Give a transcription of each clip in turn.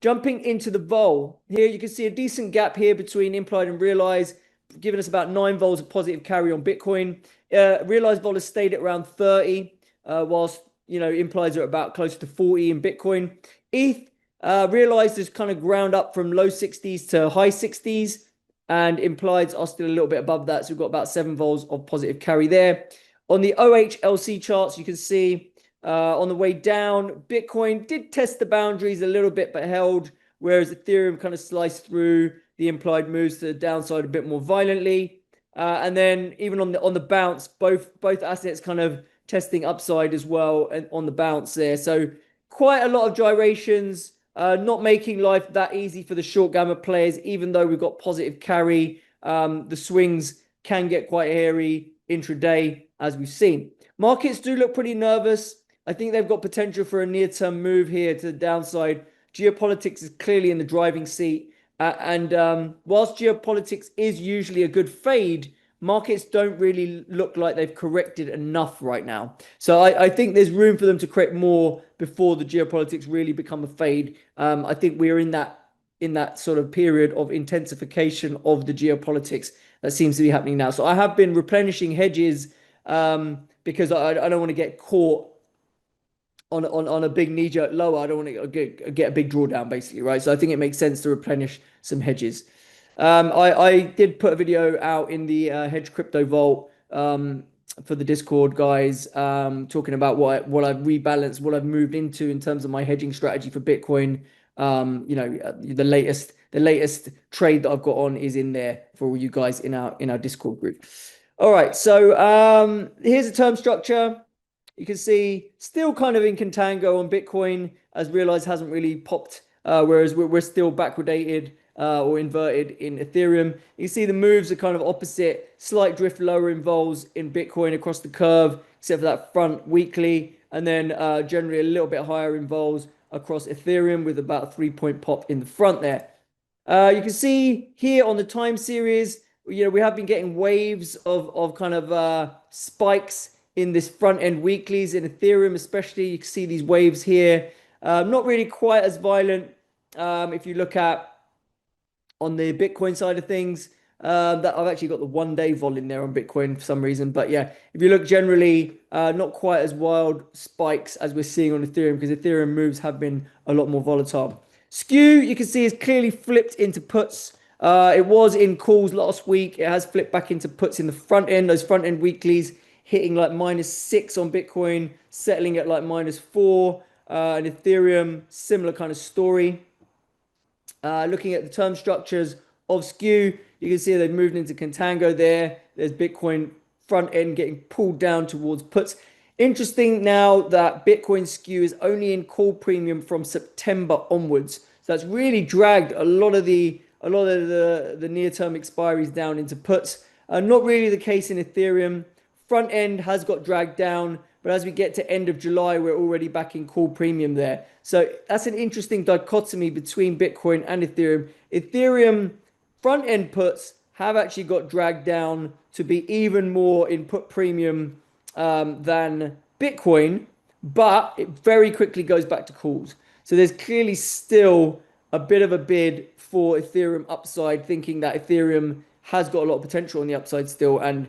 Jumping into the vol, here you can see a decent gap here between implied and realized, giving us about 9 vols of positive carry on Bitcoin. Realized vol has stayed at around 30, whilst implies are about close to 40 in Bitcoin. ETH realized has kind of ground up from low 60s to high 60s, and implieds are still a little bit above that. So we've got about 7 vols of positive carry there. On the OHLC charts, you can see on the way down, Bitcoin did test the boundaries a little bit, but held, whereas Ethereum kind of sliced through the implied moves to the downside a bit more violently. And then even on the bounce, both assets kind of testing upside as well and on the bounce there. So quite a lot of gyrations, not making life that easy for the short gamma players, even though we've got positive carry. The swings can get quite hairy intraday, as we've seen. Markets do look pretty nervous. I think they've got potential for a near-term move here to the downside. Geopolitics is clearly in the driving seat. And whilst geopolitics is usually a good fade, markets don't really look like they've corrected enough right now. So I think there's room for them to correct more before the geopolitics really become a fade. I think we're in that sort of period of intensification of the geopolitics that seems to be happening now. So I have been replenishing hedges because I don't want to get caught on a big knee-jerk lower. I don't want to get a big drawdown, basically, right? So I think it makes sense to replenish some hedges. I did put a video out in the Hedge Crypto Vault for the Discord guys, talking about what I've rebalanced, what I've moved into in terms of my hedging strategy for Bitcoin. The latest trade that I've got on is in there for all you guys in our Discord group. All right, so here's a term structure. You can see still kind of in contango on Bitcoin, as realized hasn't really popped, whereas we're still backwardated or inverted in Ethereum. You see the moves are kind of opposite, slight drift lower in vols in Bitcoin across the curve, except for that front weekly, and then generally a little bit higher in vols across Ethereum with about a 3-point pop in the front there. You can see here on the time series, we have been getting waves of kind of spikes in this front end weeklies in Ethereum, especially. You can see these waves here, not really quite as violent. If you look at on the Bitcoin side of things, that I've actually got the 1-day vol in there on Bitcoin for some reason. But yeah, if you look generally, not quite as wild spikes as we're seeing on Ethereum, because Ethereum moves have been a lot more volatile. Skew, you can see, is clearly flipped into puts. It was in calls last week. It has flipped back into puts in the front end. Those front end weeklies hitting like -6 on Bitcoin, settling at like -4. And Ethereum, similar kind of story. Looking at the term structures of Skew, you can see they've moved into contango there. There's Bitcoin front end getting pulled down towards puts. Interesting now that Bitcoin Skew is only in call premium from September onwards. So that's really dragged a lot of the near-term expiries down into puts. Not really the case in Ethereum. Front end has got dragged down, but as we get to end of July, we're already back in call premium there. So that's an interesting dichotomy between Bitcoin and Ethereum. Ethereum front end puts have actually got dragged down to be even more in put premium than Bitcoin, but it very quickly goes back to calls. So there's clearly still a bit of a bid for Ethereum upside, thinking that Ethereum has got a lot of potential on the upside still. And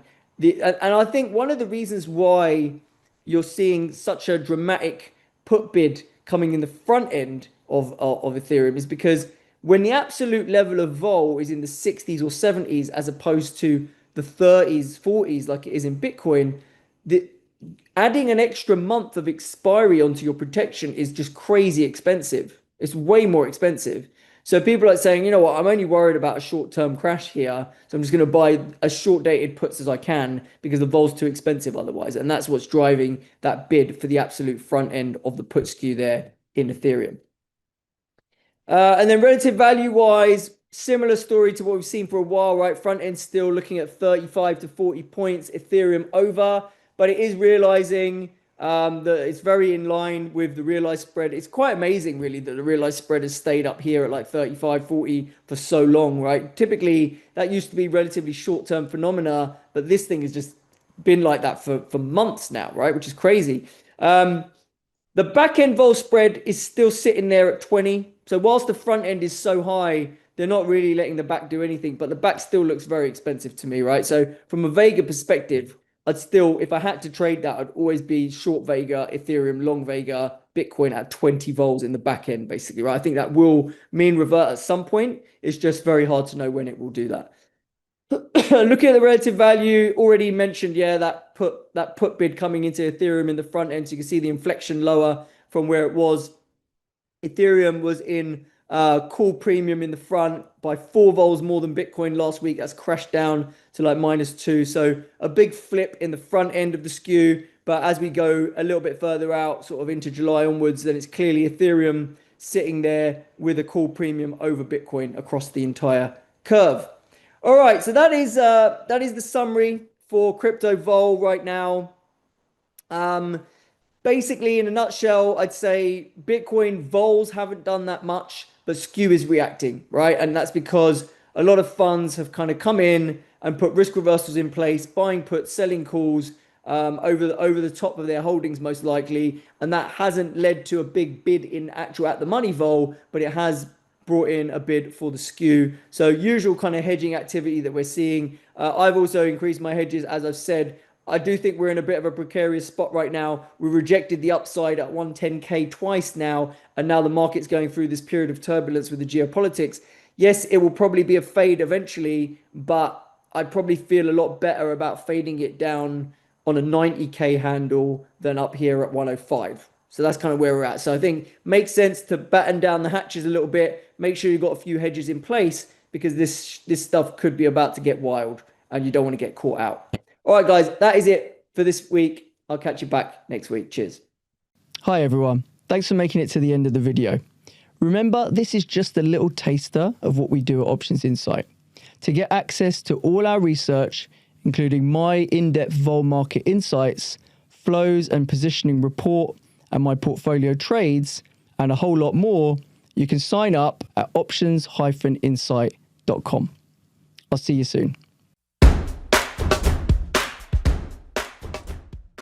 I think one of the reasons why you're seeing such a dramatic put bid coming in the front end of Ethereum is because when the absolute level of vol is in the 60s or 70s as opposed to the 30s, 40s like it is in Bitcoin, adding an extra month of expiry onto your protection is just crazy expensive. It's way more expensive. So people are saying, you know what, I'm only worried about a short-term crash here, so I'm just going to buy as short-dated puts as I can because the vol's too expensive otherwise. And that's what's driving that bid for the absolute front end of the put skew there in Ethereum. And then relative value-wise, similar story to what we've seen for a while, right? Front end still looking at 35 to 40 points, Ethereum over, but it is realizing that it's very in line with the realized spread. It's quite amazing, really, that the realized spread has stayed up here at like 35, 40 for so long, right? Typically, that used to be relatively short-term phenomena, but this thing has just been like that for months now, right? Which is crazy. The back-end vol spread is still sitting there at 20. So whilst the front end is so high, they're not really letting the back do anything, but the back still looks very expensive to me, right? So from a Vega perspective, I'd still, if I had to trade that, I'd always be short Vega, Ethereum, long Vega, Bitcoin at 20 vols in the back end, basically, right? I think that will mean revert at some point. It's just very hard to know when it will do that. Looking at the relative value, already mentioned, yeah, that put bid coming into Ethereum in the front end. So you can see the inflection lower from where it was. Ethereum was in call premium in the front by 4 vols more than Bitcoin last week. That's crashed down to like -2. So a big flip in the front end of the skew. But as we go a little bit further out, sort of into July onwards, then it's clearly Ethereum sitting there with a call premium over Bitcoin across the entire curve. All right, so that is the summary for crypto vol right now. Basically, in a nutshell, I'd say Bitcoin vols haven't done that much, but skew is reacting, right? And that's because a lot of funds have kind of come in and put risk reversals in place, buying puts, selling calls over the top of their holdings, most likely. And that hasn't led to a big bid in actual at the money vol, but it has brought in a bid for the skew. So usual kind of hedging activity that we're seeing. I've also increased my hedges, as I've said. I do think we're in a bit of a precarious spot right now. We rejected the upside at 110K twice now, and now the market's going through this period of turbulence with the geopolitics. Yes, it will probably be a fade eventually, but I'd probably feel a lot better about fading it down on a 90K handle than up here at 105. So that's kind of where we're at. So I think makes sense to batten down the hatches a little bit. Make sure you've got a few hedges in place because this stuff could be about to get wild and you don't want to get caught out. All right, guys, that is it for this week. I'll catch you back next week. Cheers. Hi, everyone. Thanks for making it to the end of the video. Remember, this is just a little taster of what we do at Options Insight. To get access to all our research, including my in-depth vol market insights, flows and positioning report, and my portfolio trades, and a whole lot more, you can sign up at options-insight.com. I'll see you soon.